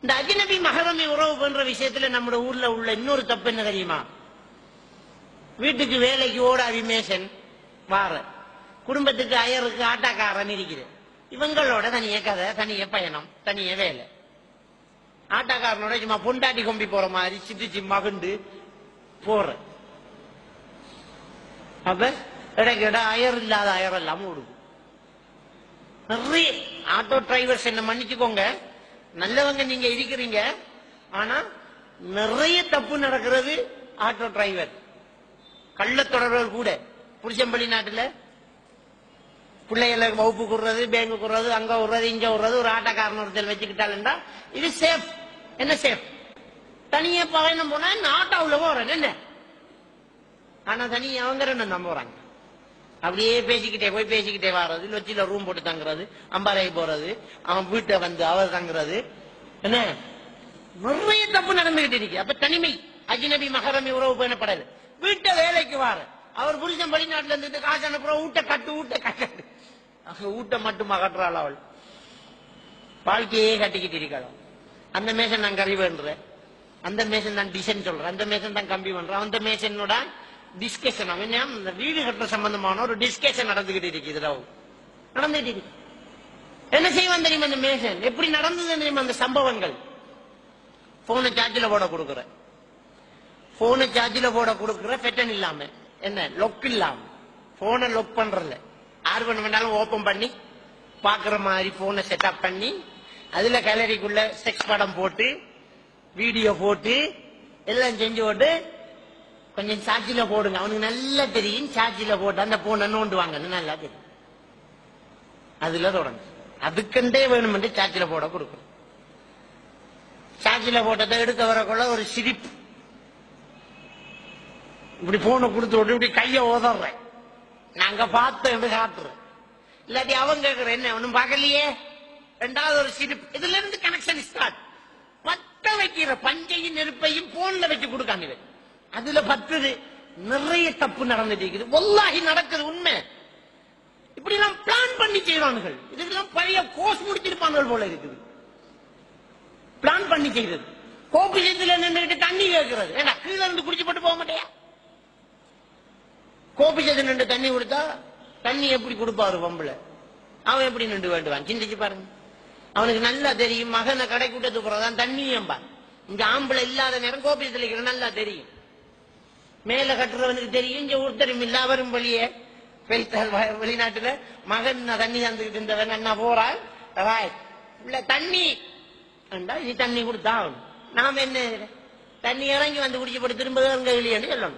இந்த அஜ்னபி மஹரமி உறவு பண்ற விஷயத்துல நம்ம ஊர்ல உள்ள இன்னொரு தப்பு என்ன தெரியுமா? வீட்டுக்கு வேலைக்கு ஓடாவி மேசன் வார, குடும்பத்துக்கு அயருக்கு ஆட்டாக்காரன் இருக்குது. இவங்களோட தனிய கதை, தனிய பயணம், தனிய வேலை. ஆட்டாக்காரனோட சும்மா பொண்டாட்டி கொம்பி போற மாதிரி சித்திச்சு மகுண்டு போற. அப்ப இடைக்கிட அயர் இல்லாத அயர் எல்லாம் ஓடுது. நிறைய ஆட்டோ டிரைவர்ஸ் என்ன மன்னிச்சுக்கோங்க, நல்லவங்க நீங்க இருக்கிறீங்க, ஆனா நிறைய தப்பு நடக்கிறது ஆட்டோ டிரைவர். கள்ள தொடர்கள் கூட புருஷம்பள்ளி நாட்டுல பிள்ளைகளை வகுப்பு கூடுறது, பேங்கு கூடுறது, அங்க விடுறது, இங்க விடுறது, ஒரு ஆட்டோக்காரன் ஒருத்தர் வச்சுக்கிட்டாலுண்டா இது சேஃப். என்ன சேஃப்? தனியா பயணம் போனா ஆட்டோவுல போறேன் என்ன, ஆனா தனியா அவங்க ரெண்டு நம்புறாங்க. அப்படியே பேசிக்கிட்டே போய் பேசிக்கிட்டே வர்றது, லொச்சில ரூம் போட்டு தங்குறது, அம்பாறை போறது, அவன் வீட்டை வந்து அவர் தங்குறது, என்ன நிறைய தப்பு நடந்துகிட்டு இருக்கு. அப்ப தனிமை, அஜ்னபி மஹரமி உறவு பண்ணப்படாது. வீட்டை வேலைக்கு வார, அவர் புருஷன் வெளிநாட்டுல இருந்துட்டு காசு அனுப்புற, ஊட்ட கட்டு ஊட்ட கட்டு, ஊட்ட மட்டும் அகற்றாள் அவள், வாழ்க்கையே கட்டிக்கிட்டு இருக்காள். அந்த மேசன் நான் கறி பண்றேன், அந்த மேசன் தான் டிசைன் சொல்றேன், அந்த மேசன் தான் கம்பி பண்றேன், அந்த மேசனோட டிஸ்கஷன், இந்த வீடு கட்டுற சம்பந்தமான ஒரு டிஸ்கஷன் நடந்துகிட்டு இருக்குது. நடந்துகிட்டு இருக்கு. என்ன செய்வான் தெரியுமா அந்த மேசன்? எப்படி நடந்தது தெரியுமா அந்த சம்பவங்கள்? போனை சார்ஜில் போட கொடுக்குற, போனை சார்ஜில் போட கொடுக்குற, பெட்டன் இல்லாம, என்ன லொக் இல்லாம, போனை லொக் பண்றல, யாரு பண்ண வேண்டாலும் ஓபன் பண்ணி பாக்குற மாதிரி போனை செட்டப் பண்ணி, அதுல கேலரிக்குள்ள செக்ஸ் படம் போட்டு, வீடியோ போட்டு, எல்லாம் செஞ்சு போட்டு, கொஞ்சம் சாட்சியில போடுங்க, அவனுக்கு நல்லா தெரியும். சாட்சியில போட்டு அந்த போனை நோண்டுவாங்க, நல்லா தெரியும். அதுல தொடங்க, அதுக்கண்டே வேணும் என்று சாட்சியில போட கொடுக்கணும். சாட்சியில போட்டதை எடுக்க வரக்குள்ள ஒரு சிரிப்பு, இப்படி போனை கொடுத்து விட்டு இப்படி கைய ஓதறேன், நாங்க பார்த்தோம் என்று காட்டுறேன். இல்லாட்டி அவங்க கேட்கிற, என்ன ஒன்னும் பார்க்கலையே, ரெண்டாவது ஒரு சிரிப்பு. இதுல இருந்து கனெக்ஷன் ஸ்டார்ட். பத்த வைக்கிற பஞ்சையும் நெருப்பையும் போன்ல வச்சு கொடுக்காங்க, அதுல பத்துது. நிறைய தப்பு நடந்துட்டு இருக்குது, வல்லாஹி நடக்குது, உண்மை. இப்படி எல்லாம் பிளான் பண்ணி செய்வானுகள். இதுக்கெல்லாம் பழைய கோர்ஸ் முடிச்சிருப்பாங்க போல இருக்குது. பிளான் பண்ணி செய்யறது, கோபிசத்துல நின்றுட்டு தண்ணி கேட்கிறது, ஏன்னா கீழே இருந்து குடிச்சு போட்டு போக மாட்டியா? கோபிசத்துல நின்று தண்ணி கொடுத்தா தண்ணி எப்படி கொடுப்பாரு பொம்பளை? அவன் எப்படி நின்று வேண்டுவான்? சிந்திச்சு பாருங்க. அவனுக்கு நல்லா தெரியும், மகனை கடை கூட்டத்துக்கு போறதான் தண்ணியம்பா. இங்க ஆம்பளை இல்லாத நேரம் கோபிசத்துல நல்லா தெரியும். மேல கட்டுறவனுக்கு தெரியும், இங்க ஒருத்தரும் இல்ல, அவரும் வெளியே வெளிநாட்டுல மகன் தண்ணி தந்துகிட்டு இருந்தவன் என்ன போறாள், தண்ணி இது தண்ணி கொடுத்தா நாம என்ன தண்ணி இறங்கி வந்து குடிச்சு போட்டு திரும்ப வெளியேன்னு சொல்லணும்.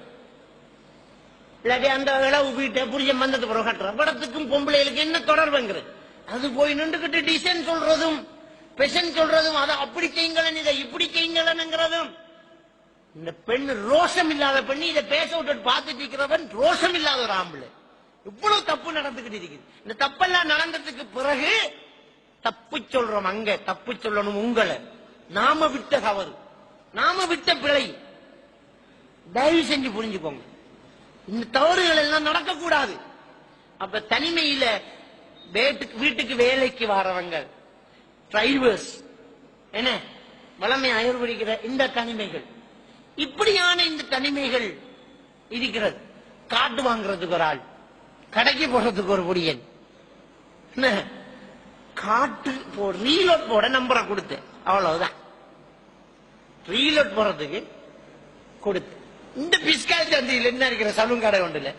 இல்லாட்டி அந்த இளவு வீட்டை புரிஞ்ச மந்தத்து பிறகு கட்டுற படத்துக்கும் பொம்பளைகளுக்கு என்ன தொடர்புங்கிறது? அது போய் நின்றுகிட்டு டிசைன் சொல்றதும் பெஷன் சொல்றதும், அதை அப்படி செய்யுங்களன், இதை இப்படி செய்யுங்களன்ங்கிறதும். இந்த பெண் ரோஷம் இல்லாத பெண்ணு, இதை பேச விட்டு பார்த்துட்டு இருக்கிறவன் ரோஷம் இல்லாத ஒரு ஆம்பளை. இவ்வளவு தப்பு நடந்துகிட்டு இருக்குது. இந்த தப்பெல்லாம் நடந்ததுக்கு பிறகு தப்பு சொல்றோம், அங்க தப்பு சொல்லணும். உங்களை நாம விட்ட தவறு, நாம விட்ட பிழை, தயவு செஞ்சு புரிஞ்சுக்கோங்க. இந்த தவறுகள் எல்லாம் நடக்கக்கூடாது. அப்ப தனிமையில வீட்டுக்கு வேலைக்கு வரவங்க, டிரைவர்ஸ், என்ன வளமை அயர்வடிக்கிற இந்த தனிமைகள், இப்படியான இந்த தனிமைகள் இருக்கிறது. காட்டு வாங்குறதுக்கு ஒரு ஆள், கடைக்கு போறதுக்கு ஒரு புடியன், காட்டு ரீலோட் போட நம்பரை கொடுத்து, அவ்வளவுதான். ரீலோட் போறதுக்கு கொடுத்து, இந்த பிஸ்கால் சந்தியில் என்ன இருக்கிற சலூன் கடை ஒன்றுல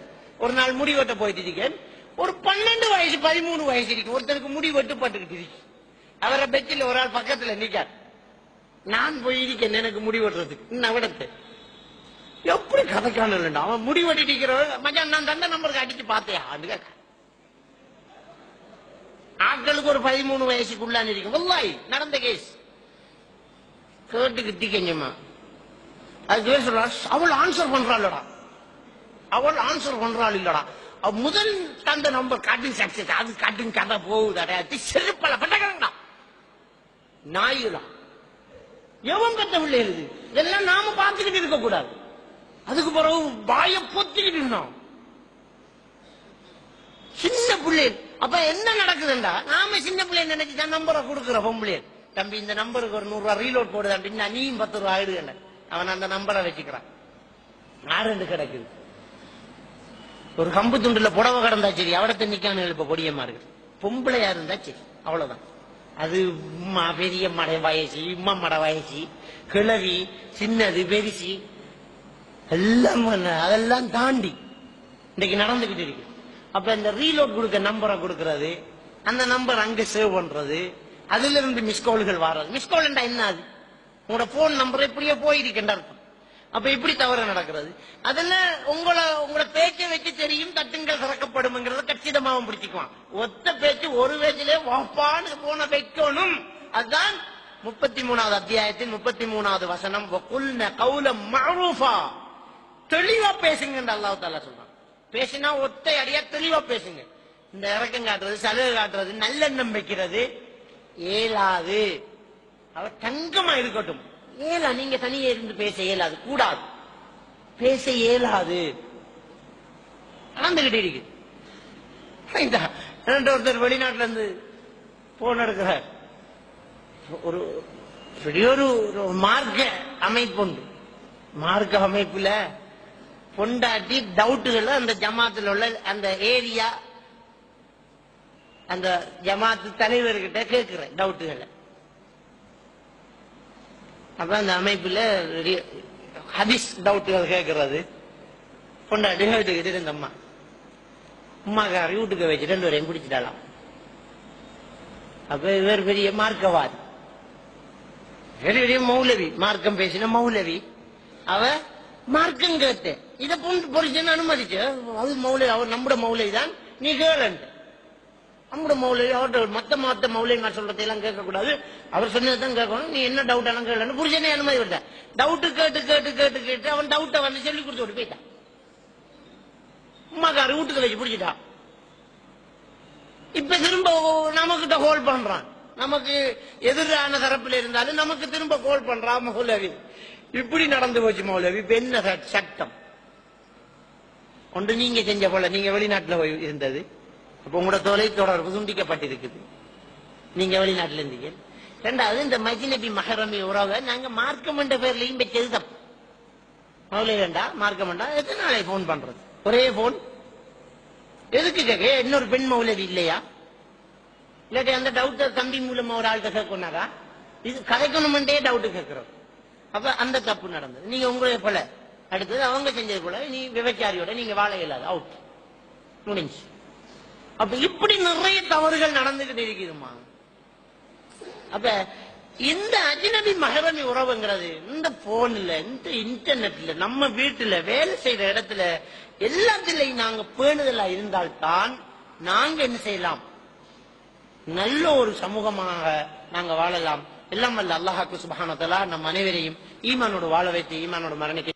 ஒரு நாள் முடி வெட்ட போயிட்டு இருக்கேன். ஒரு 12 வயசு 13 வயசு இருக்கு ஒருத்தருக்கு முடி வெட்டு பட்டுக்கிட்டு இருக்கு. அவரை பெச்சில் ஒரு ஆள் பக்கத்துல நிக்கார். நான் போய் இருக்கேன் எனக்கு முடி வெட்டுறதுக்கு. இன்னும் விடத்து எப்படி கதைக்கான இல்லைண்டா, அவன் முடி வெட்டிட்டு இருக்கிறவன், மச்சான் நான் தந்த நம்பருக்கு அடிச்சு பார்த்தையா கேட்க. ஆட்களுக்கு ஒரு 13 வயசுக்குள்ளான் இருக்கும். வல்லாஹி நடந்த கேஸ் கேட்டுக்கிட்டு கெஞ்சமா. அது சொல்ற, அவள் ஆன்சர் பண்றாள்டா, அவள் ஆன்சர் பண்றாள் இல்லடா, முதல் தந்த நம்பர் காட்டிங் சக்சஸ், அது காட்டிங் கதை போகுதா செருப்பல பட்டா நாயுலா எவன் கத்த பிள்ளை இருக்கு. இதெல்லாம் நாம பார்த்துக்கிட்டு இருக்க கூடாது. அதுக்கு பிறகு வாய பொத்திக்கிட்டு இருந்தோம் சின்ன பிள்ளை. அப்ப என்ன நடக்குதுண்டா, நாம சின்ன பிள்ளை நினைச்சுதான் நம்பரை கொடுக்கிற பொம்பளை. தம்பி இந்த நம்பருக்கு ஒரு 100 ரூபாய் ரீலோட் போடுது அப்படின்னு நீயும் 10 ரூபாய் ஆயிடுங்க. அவன் அந்த நம்பரை வச்சுக்கிறான். ஆறு கிடக்குது. ஒரு கம்பு துண்டுல புடவை கடந்தா சரி, அவடத்தை நிக்கானு இப்ப பொடியம்மா இருக்கு. பொம்பளையா இருந்தா சரி, அவ்வளவுதான். அது பெரிய மடை வயசு, இம்மா மடை வயசு, கிழவி, சின்னது, பெருசி எல்லாம் அதெல்லாம் தாண்டி இன்னைக்கு நடந்துகிட்டு இருக்கு. அப்ப இந்த ரீலோட் கொடுக்க நம்பரை கொடுக்கறது, அந்த நம்பர் அங்க சேவ் பண்றது, அதுல இருந்து மிஸ்கால்கள் வர்றது. மிஸ்கால் என்ன? அது உங்களோட போன் நம்பர் இப்படியே போயிருக்கின்ற அர்த்தம். அப்ப இப்படி தவறு நடக்கிறது. அதுல உங்களோட பேச்சை வச்சு தெரியும் தட்டுங்கள் திறக்கப்படும் கச்சிதமாவும் பிடிச்சுக்குவான். ஒத்த பேச்சு ஒரு பேச்சிலே வாப்பான்னு போன வைக்கணும். அதுதான் 33வது அத்தியாயத்தின் 33வது வசனம். தெளிவா பேசுங்க அல்லாஹ் தஆலா சொல்றான். பேசினா ஒத்தை அடியா தெளிவா பேசுங்க. இந்த இறக்கம் காட்டுறது, சலுகை காட்டுறது, நல்லெண்ணம் வைக்கிறது ஏலாது. அவர் தங்கமா இருக்கட்டும். ஏலா நீங்க தனியே இருந்து பேச இயலாது, கூடாது, பேச இயலாது. நடந்துகிட்டு இருக்கு. ஒருத்தர் வெளிநாட்டுல இருந்து போன் எடுக்கிறார். ஒரு பெரிய ஒரு மார்க்க அமைப்பு உண்டு. மார்க்க அமைப்புல பொண்டாட்டி டவுட்டுகள் அந்த ஜமாத்துல உள்ள அந்த ஏரியா அந்த ஜமாத்து தலைவர்கிட்ட கேட்கிற டவுட்டுகளை. அப்ப அந்த அமைப்புல ஹதீஸ் டவுட்டுகள் கேட்கறது. பொண்டாட்டி வீட்டுக்கிட்டு இருந்த அம்மாக்காரி வீட்டுக்கு வச்சு 2 வரையும் பிடிச்சிட்டாலாம். அப்ப இவர் பெரிய மார்க்கவாதி, பெரிய மௌலவி, மார்க்கம் பேசின மௌலவி. அவ மார்க்கம் கேட்டு இதை பொறிச்சுன்னு அனுமதிச்சு, அது மௌலவி, அவர் நம்முடைய மௌலவி தான், நீ கேளு. நம்முடைய மௌலவி அவர்கிட்ட மத்த மௌலவி நான் சொல்றதையெல்லாம் கேட்கக்கூடாது, அவர் சொன்னதான் கேட்கணும், நீ என்ன டவுட் எல்லாம் கேளு புரிச்சனே அனுமதி விட்ட. டவுட்டு கேட்டு கேட்டு கேட்டு கேட்டு அவன் டவுட்டை வந்து சொல்லி கொடுத்து போயிட்டான். அம்மாக்காரு வீட்டுக்கு வச்சு பிடிச்சிட்டான். இப்ப திரும்ப நமக்கிட்ட கோல் பண்றான். நமக்கு எதிரான தரப்பில் இருந்தாலும் நமக்கு திரும்ப கோல் பண்றான் மௌலவி. இப்படி நடந்து போச்சு மௌலவி. இப்ப என்ன சட்டம்? ஒன்று நீங்க செஞ்ச போல, நீங்க வெளிநாட்டுல இருந்தது, அப்ப உங்களோட தொலை தொடர்பு துண்டிக்கப்பட்டிருக்குது, நீங்க வெளிநாட்டுல இருந்தீங்க. ரெண்டாவது, இந்த மஜ்னபி மஹரமி உறவை நாங்க மார்க்கம் என்ற பேர்லயும் வச்சது தப்பு. மௌலவி வேண்டா, மார்க்கம் வேண்டா, எத்தனை நாளை போன் பண்றது? ஒரே போன் எதுக்கு கேட்க? இன்னொரு பெண் மௌலவி இல்லையா? இல்லாட்டி அந்த டவுட்டை தம்பி மூலமா ஒரு ஆள்கிட்ட கேட்கணாரா? இது கதைக்கணும்ன்றே டவுட் கேட்கிறோம். அப்ப அந்த தப்பு நடந்தது. நீங்க உங்களே போல அடுத்தது அவங்க செஞ்சது போல நீ விபச்சாரியோட நீங்க வாழ இயலாது, அவுட், முடிஞ்சு. அப்ப இப்படி நிறைய தவறுகள் நடந்துகிட்டு இருக்குதுமா. அப்ப இந்த அஜ்னபி மஹரமி உறவுங்கிறது இந்த போன்ல, இந்த இன்டர்நெட்ல, நம்ம வீட்டுல, வேலை செய்யற இடத்துல எல்லாத்திலையும் நாங்க பேணுதலா இருந்தால்தான் நாங்க என்ன செய்யலாம், நல்ல ஒரு சமூகமாக நாங்க வாழலாம். எல்லாம் வல்ல அல்லாஹ் சுப்ஹானஹு வ தஆலா நம் அனைவரையும் ஈமானோடு வாழ வைத்து ஈமானோடு மரணிக்க